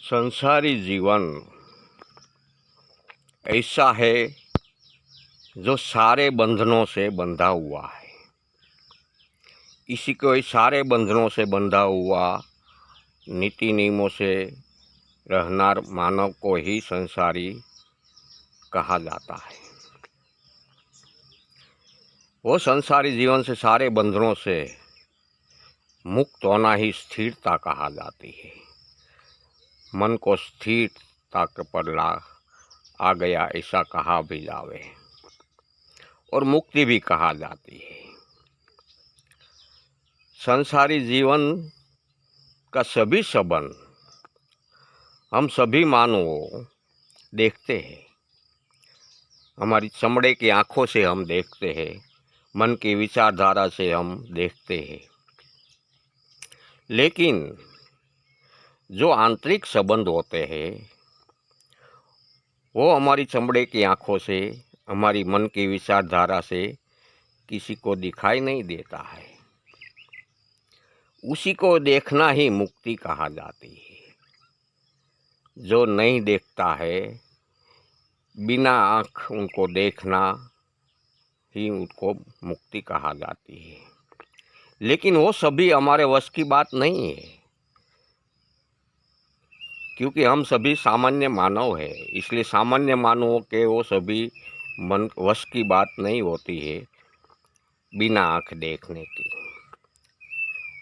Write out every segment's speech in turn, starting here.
संसारी जीवन ऐसा है जो सारे बंधनों से बंधा हुआ है। इसी को सारे बंधनों से बंधा हुआ नीति नियमों से रहनार मानव को ही संसारी कहा जाता है। वो संसारी जीवन से सारे बंधनों से मुक्त होना ही स्थिरता कहा जाती है। मन को स्थिरता पर आ गया ऐसा कहा भी जावे और मुक्ति भी कहा जाती है। संसारी जीवन का सभी संबंध हम सभी मानवों देखते हैं। हमारी चमड़े की आँखों से हम देखते हैं, मन की विचारधारा से हम देखते हैं। लेकिन जो आंतरिक संबंध होते हैं वो हमारी चमड़े की आँखों से, हमारी मन की विचारधारा से किसी को दिखाई नहीं देता है। उसी को देखना ही मुक्ति कहा जाती है। जो नहीं देखता है, बिना आँख उनको देखना ही उनको मुक्ति कहा जाती है। लेकिन वो सभी हमारे वश की बात नहीं है, क्योंकि हम सभी सामान्य मानव हैं। इसलिए सामान्य मानवों के वो सभी मन वश की बात नहीं होती है बिना आँख देखने की।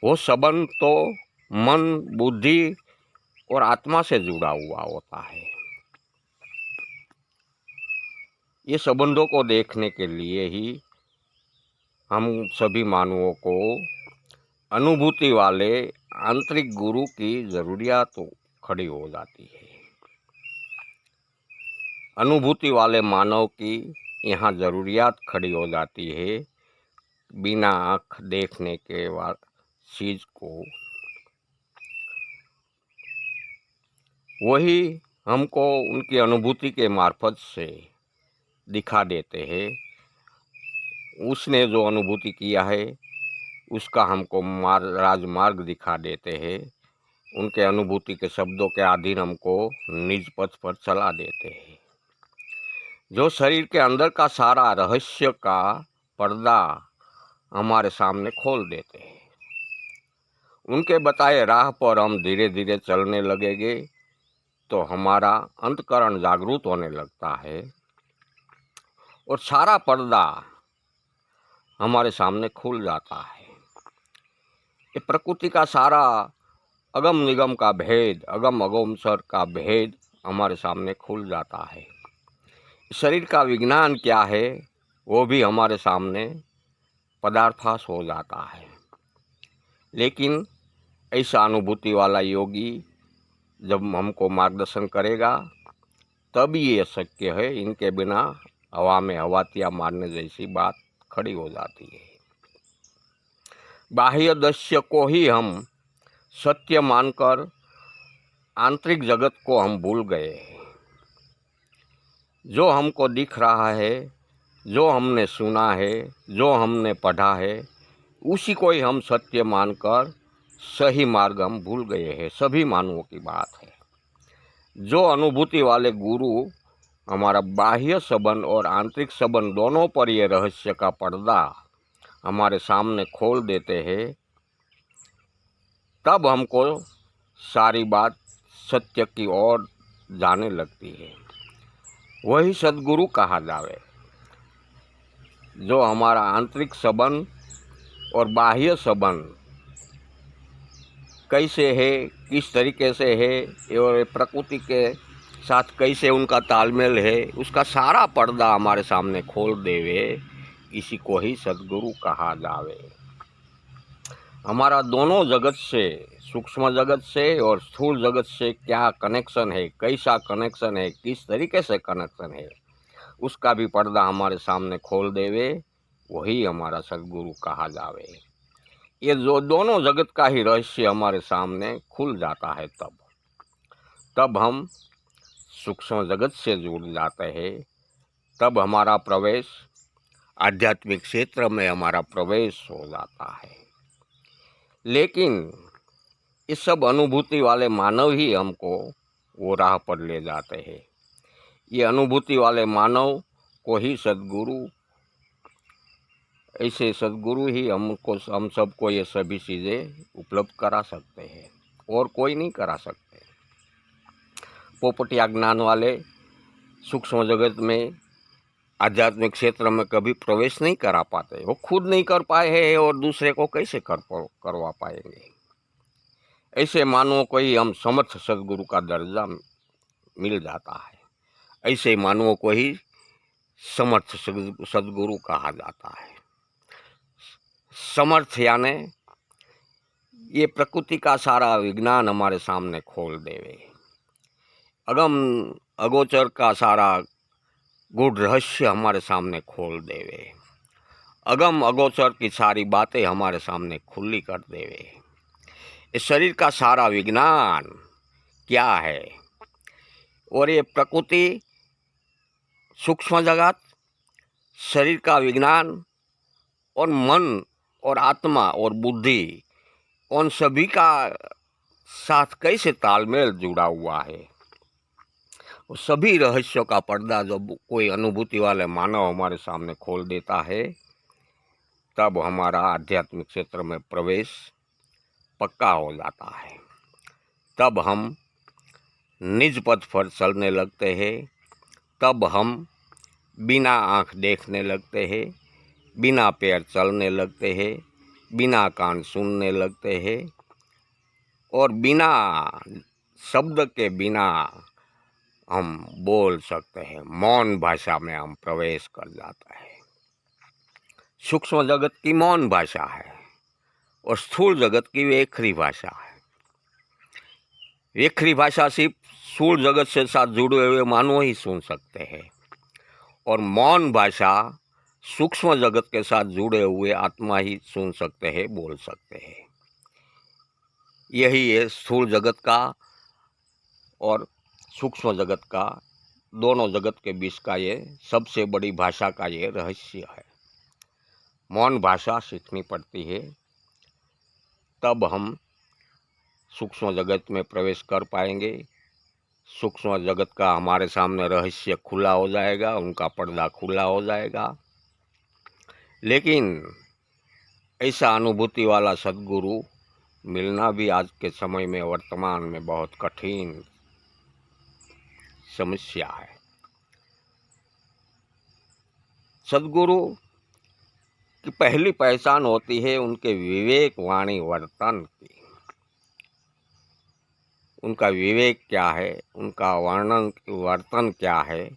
वो संबंध तो मन, बुद्धि और आत्मा से जुड़ा हुआ होता है। ये संबंधों को देखने के लिए ही हम सभी मानवों को अनुभूति वाले आंतरिक गुरु की जरूरियात खड़ी हो जाती है। अनुभूति वाले मानव की यहाँ जरूरियात खड़ी हो जाती है बिना आँख देखने के बाद चीज को। वही हमको उनकी अनुभूति के मार्फत से दिखा देते हैं। उसने जो अनुभूति किया है उसका हमको राजमार्ग दिखा देते हैं। उनके अनुभूति के शब्दों के अधीन हमको निज पथ पर चला देते हैं। जो शरीर के अंदर का सारा रहस्य का पर्दा हमारे सामने खोल देते हैं। उनके बताए राह पर हम धीरे धीरे चलने लगेंगे तो हमारा अंतकरण जागरूक होने लगता है और सारा पर्दा हमारे सामने खुल जाता है। ये प्रकृति का सारा अगम निगम का भेद, अगम अगोचर का भेद हमारे सामने खुल जाता है। शरीर का विज्ञान क्या है वो भी हमारे सामने पदार्थास हो जाता है। लेकिन ऐसा अनुभूति वाला योगी जब हमको मार्गदर्शन करेगा तब ये शक्य है। इनके बिना हवा में हवातियाँ मारने जैसी बात खड़ी हो जाती है। बाह्य दृश्य को ही हम सत्य मानकर आंतरिक जगत को हम भूल गए हैं। जो हमको दिख रहा है, जो हमने सुना है, जो हमने पढ़ा है, उसी को ही हम सत्य मानकर सही मार्ग हम भूल गए हैं। सभी मानवों की बात है। जो अनुभूति वाले गुरु हमारा बाह्य संबंध और आंतरिक संबंध दोनों पर ये रहस्य का पर्दा हमारे सामने खोल देते हैं, तब हमको सारी बात सत्य की ओर जाने लगती है। वही सद्गुरु कहा जावे। जो हमारा आंतरिक संबंध और बाह्य संबंध कैसे है, किस तरीके से है और प्रकृति के साथ कैसे उनका तालमेल है, उसका सारा पर्दा हमारे सामने खोल देवे, इसी को ही सद्गुरु कहा जावे। हमारा दोनों जगत से, सूक्ष्म जगत से और स्थूल जगत से क्या कनेक्शन है, कैसा कनेक्शन है, किस तरीके से कनेक्शन है, उसका भी पर्दा हमारे सामने खोल देवे, वही हमारा सद्गुरु कहा जावे। ये जो दोनों जगत का ही रहस्य हमारे सामने खुल जाता है, तब हम सूक्ष्म जगत से जुड़ जाते हैं। तब हमारा प्रवेश आध्यात्मिक क्षेत्र में हमारा प्रवेश हो जाता है। लेकिन इस सब अनुभूति वाले मानव ही हमको वो राह पर ले जाते हैं। ये अनुभूति वाले मानव को ही सद्गुरु, ऐसे सद्गुरु ही हम सबको ये सभी चीज़ें उपलब्ध करा सकते हैं, और कोई नहीं करा सकते। पोपटिया ज्ञान वाले सूक्ष्म जगत में, आध्यात्मिक क्षेत्र में कभी प्रवेश नहीं करा पाते। वो खुद नहीं कर पाए हैं और दूसरे को कैसे करवा पाएंगे। ऐसे मानवों को ही हम समर्थ सद्गुरु का दर्जा मिल जाता है। ऐसे मानवों को ही समर्थ सद्गुरु कहा जाता है। समर्थ यानी ये प्रकृति का सारा विज्ञान हमारे सामने खोल देवे, अगम अगोचर का सारा गूढ़ रहस्य हमारे सामने खोल देवे, अगम अगोचर की सारी बातें हमारे सामने खुली कर देवे। इस शरीर का सारा विज्ञान क्या है, और ये प्रकृति, सूक्ष्म जगत, शरीर का विज्ञान और मन और आत्मा और बुद्धि, उन सभी का साथ कैसे तालमेल जुड़ा हुआ है। वो सभी रहस्यों का पर्दा जब कोई अनुभूति वाले मानव हमारे सामने खोल देता है, तब हमारा आध्यात्मिक क्षेत्र में प्रवेश पक्का हो जाता है। तब हम निज पथ पर चलने लगते हैं। तब हम बिना आँख देखने लगते हैं, बिना पैर चलने लगते हैं, बिना कान सुनने लगते हैं, और बिना शब्द के बिना हम बोल सकते हैं। मौन भाषा में हम प्रवेश कर जाता है। सूक्ष्म जगत की मौन भाषा है और स्थूल जगत की वेखरी भाषा है। वेखरी भाषा सिर्फ स्थूल जगत से साथ जुड़े हुए मानव ही सुन सकते हैं, और मौन भाषा सूक्ष्म जगत के साथ जुड़े हुए आत्मा ही सुन सकते हैं, बोल सकते हैं। यही है स्थूल जगत का और सूक्ष्म जगत का, दोनों जगत के बीच का ये सबसे बड़ी भाषा का ये रहस्य है। मौन भाषा सीखनी पड़ती है, तब हम सूक्ष्म जगत में प्रवेश कर पाएंगे। सूक्ष्म जगत का हमारे सामने रहस्य खुला हो जाएगा, उनका पर्दा खुला हो जाएगा। लेकिन ऐसा अनुभूति वाला सद्गुरु मिलना भी आज के समय में, वर्तमान में बहुत कठिन समस्या है। सद्गुरु की पहली पहचान होती है उनके विवेक वाणी वर्तन की। उनका विवेक क्या है, उनका वर्तन क्या है,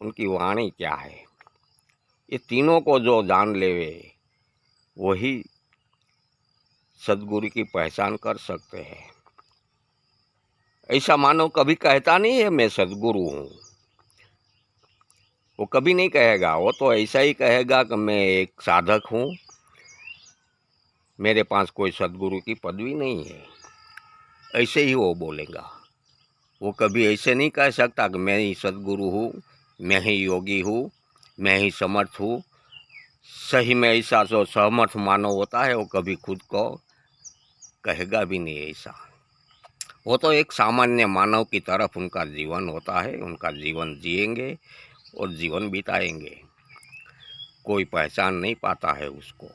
उनकी वाणी क्या है, ये तीनों को जो जान लेवे वही सद्गुरु की पहचान कर सकते हैं। ऐसा मानव कभी कहता नहीं है मैं सद्गुरु हूँ, वो कभी नहीं कहेगा। वो तो ऐसा ही कहेगा कि मैं एक साधक हूँ, मेरे पास कोई सद्गुरु की पदवी नहीं है, ऐसे ही वो बोलेगा। वो कभी ऐसे नहीं कह सकता कि मैं ही सद्गुरु हूँ, मैं ही योगी हूँ, मैं ही समर्थ हूँ। सही में ऐसा जो समर्थ मानव होता है वो कभी खुद को कहेगा भी नहीं ऐसा। वो तो एक सामान्य मानव की तरफ उनका जीवन होता है, उनका जीवन जिएंगे और जीवन बिताएंगे। कोई पहचान नहीं पाता है उसको।